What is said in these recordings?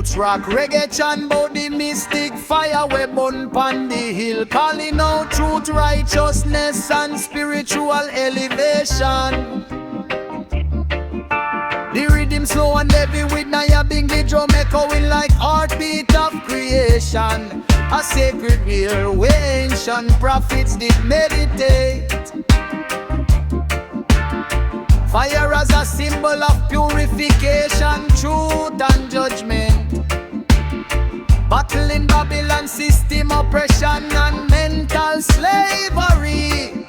roots rock reggae chant bout the mystic fire we burn pon the hill, calling out truth, righteousness and spiritual elevation. The rhythm slow and heavy with Nyabinghi drum echoing like heartbeat of creation. A sacred wheel where ancient prophets did meditate. Fire as a symbol of purification, truth and judgment. Battling Babylon system oppression and mental slavery.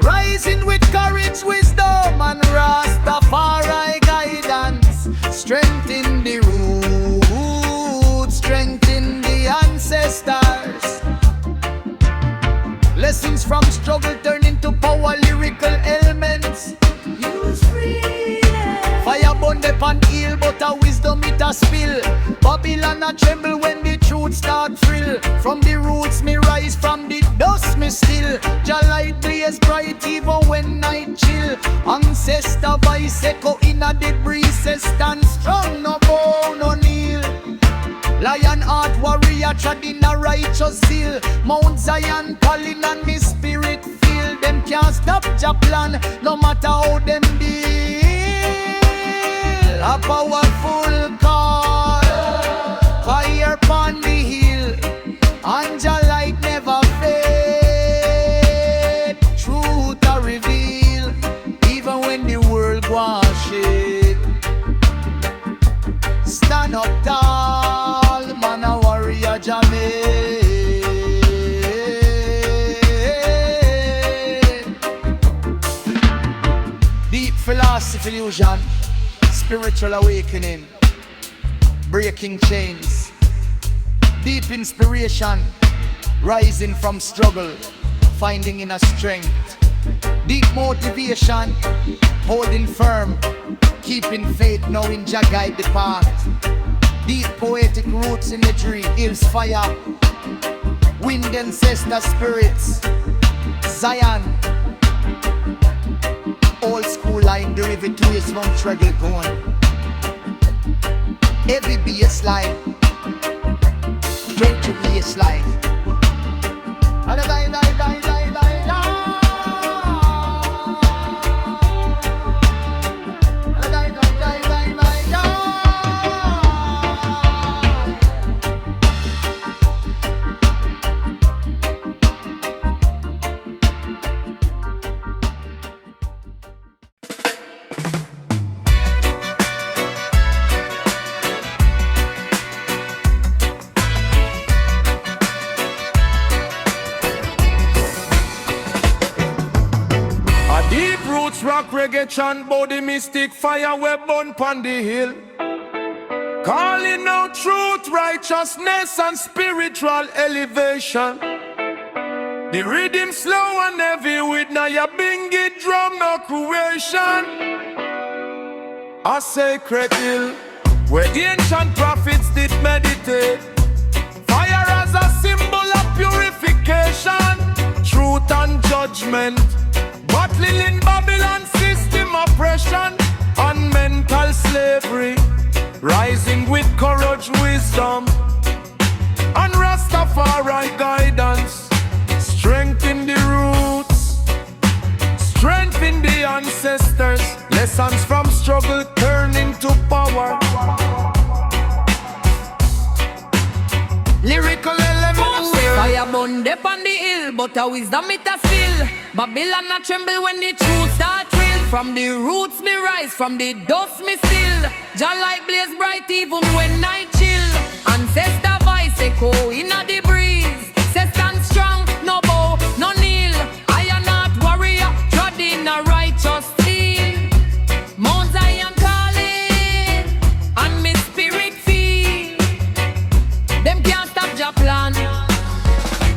Rising with courage, wisdom and Rastafari guidance. Strengthen the roots, strengthen the ancestors. Lessons from struggle turn into power, lyrical elements. Use freedom. Fire burn upon heel, but a wisdom it a spill. Babylon a tremble when the truth start thrill. From the roots me rise, from the dust me still. Jah light blaze bright even when night chill. Ancestor voice echo in a the breezes. Stand strong, no bow, no kneel. Lion heart warrior trod in a righteous zeal. Mount Zion calling and me spirit feel. Them can't stop Jah plan, no matter how them deal. A powerful call, fire upon the hill, and Jah light never fade. Truth a reveal, even when the world goes shake. Stand up tall, man a warrior Jah made. Deep philosophy fusion, spiritual awakening, breaking chains. Deep inspiration, rising from struggle, finding inner strength. Deep motivation, holding firm, keeping faith, knowing Jah guide the path. Deep poetic roots in the tree, hills fire, wind ancestor spirits, Zion. Old school line, derivative to his from Reggae going. Every bass line, straight to bass line. Rock reggae chant bout the mystic fire we burn pon the hill, calling out truth, righteousness and spiritual elevation. The rhythm slow and heavy with Nyabinghi drum no creation. A sacred hill where the ancient prophets did meditate. Fire as a symbol of purification, truth and judgment. Battling in Babylon system oppression and mental slavery. Rising with courage, wisdom and Rastafari guidance. Strengthen the roots, strengthen the ancestors. Lessons from struggle turn into power. Lyrical elements. Fire burn up on the hill, but a wisdom it a still. Babylon a tremble when the truth start thrill. From the roots me rise, from the dust me still. Jah light blaze bright even when night chill. Ancestor voice echo in a the breeze. Say stand strong, no bow, no kneel. Iron heart warrior, trod in a righteous steel. Mount Zion calling, and me spirit feel. Them can't stop Jah plan,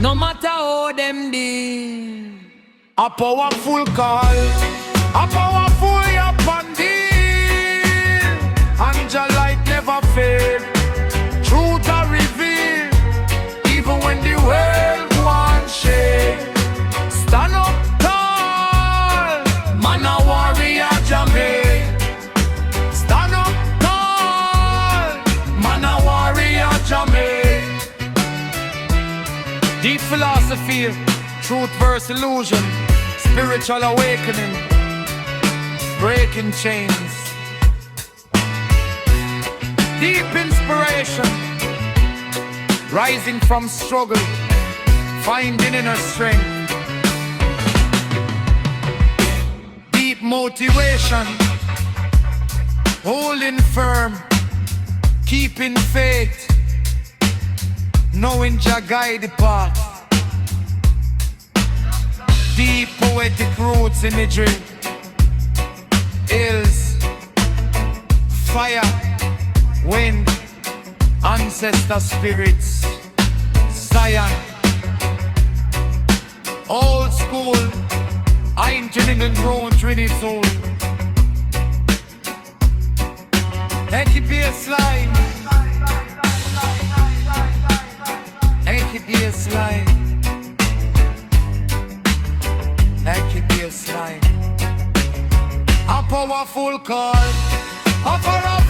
no matter how them deal. A powerful call, a powerful yapandi, and Jah light never fade. Truth a reveal, even when the world wants shade. Stand up tall, man a warrior Jah made. Stand up tall, man a warrior. feel truth versus illusion, spiritual awakening, breaking chains, deep inspiration, rising from struggle, finding inner strength, deep motivation, holding firm, keeping faith, knowing Jah guide the path, deep poetic roots imagery, hills, fire, wind, ancestor spirits, Zion, old school, ancient and grown Trinity soul. Take it baseline, take it baseline, take it baseline. A powerful call, a powerful